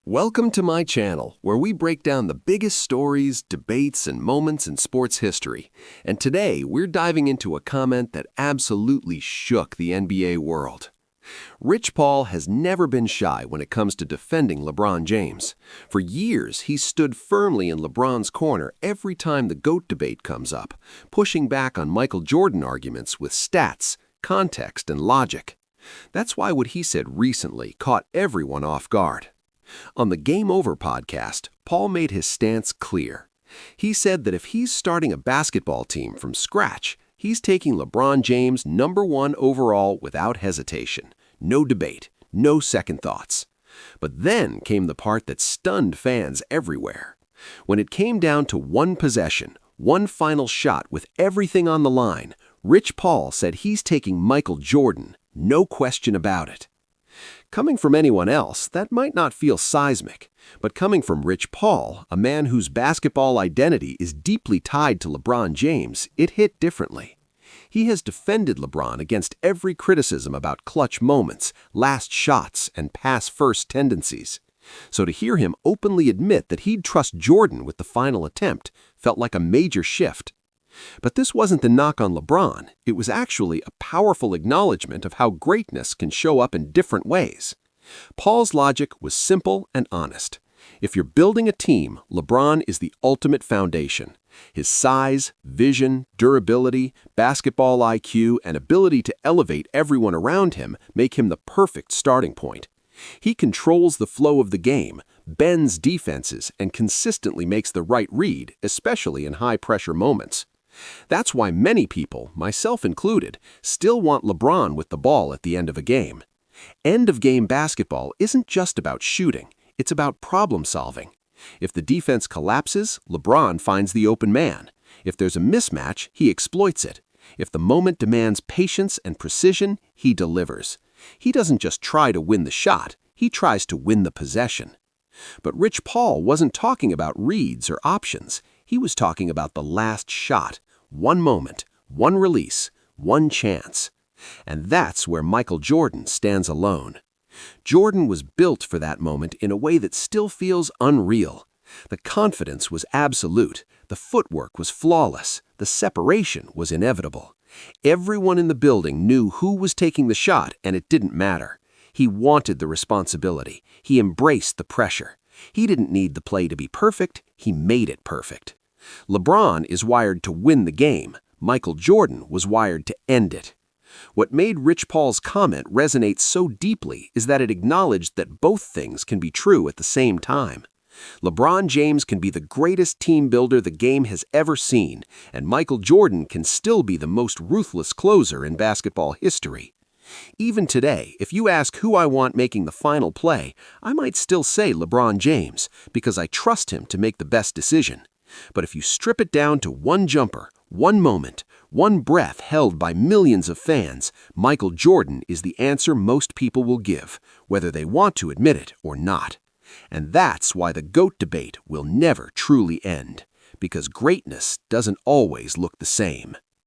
Welcome to my channel, where we break down the biggest stories, debates, and moments in sports history. And today, we're diving into a comment that absolutely shook the NBA world. Rich Paul has never been shy when it comes to defending LeBron James. For years, he's stood firmly in LeBron's corner every time the GOAT debate comes up, pushing back on Michael Jordan arguments with stats, context, and logic. That's why what he said recently caught everyone off guard. On the Game Over podcast, Paul made his stance clear. He said that if he's starting a basketball team from scratch, he's taking LeBron James #1 overall without hesitation. No debate, no second thoughts. But then came the part that stunned fans everywhere. When it came down to one possession, one final shot with everything on the line, Rich Paul said he's taking Michael Jordan, no question about it. Coming from anyone else, that might not feel seismic, but coming from Rich Paul, a man whose basketball identity is deeply tied to LeBron James, it hit differently. He has defended LeBron against every criticism about clutch moments, last shots, and pass-first tendencies. So to hear him openly admit that he'd trust Jordan with the final attempt felt like a major shift. But this wasn't the knock on LeBron. It was actually a powerful acknowledgement of how greatness can show up in different ways. Paul's logic was simple and honest. If you're building a team, LeBron is the ultimate foundation. His size, vision, durability, basketball IQ, and ability to elevate everyone around him make him the perfect starting point. He controls the flow of the game, bends defenses, and consistently makes the right read, especially in high-pressure moments. That's why many people, myself included, still want LeBron with the ball at the end of a game. End-of-game basketball isn't just about shooting, it's about problem-solving. If the defense collapses, LeBron finds the open man. If there's a mismatch, he exploits it. If the moment demands patience and precision, he delivers. He doesn't just try to win the shot, he tries to win the possession. But Rich Paul wasn't talking about reads or options. He was talking about the last shot. One moment, one release, one chance. And that's where Michael Jordan stands alone. Jordan was built for that moment in a way that still feels unreal. The confidence was absolute, the footwork was flawless, the separation was inevitable. Everyone in the building knew who was taking the shot, and it didn't matter. He wanted the responsibility. He embraced the pressure. He didn't need the play to be perfect, he made it perfect. LeBron is wired to win the game. Michael Jordan was wired to end it. What made Rich Paul's comment resonate so deeply is that it acknowledged that both things can be true at the same time. LeBron James can be the greatest team builder the game has ever seen, and Michael Jordan can still be the most ruthless closer in basketball history. Even today, if you ask who I want making the final play, I might still say LeBron James, because I trust him to make the best decision. But if you strip it down to one jumper, one moment, one breath held by millions of fans, Michael Jordan is the answer most people will give, whether they want to admit it or not. And that's why the GOAT debate will never truly end, because greatness doesn't always look the same.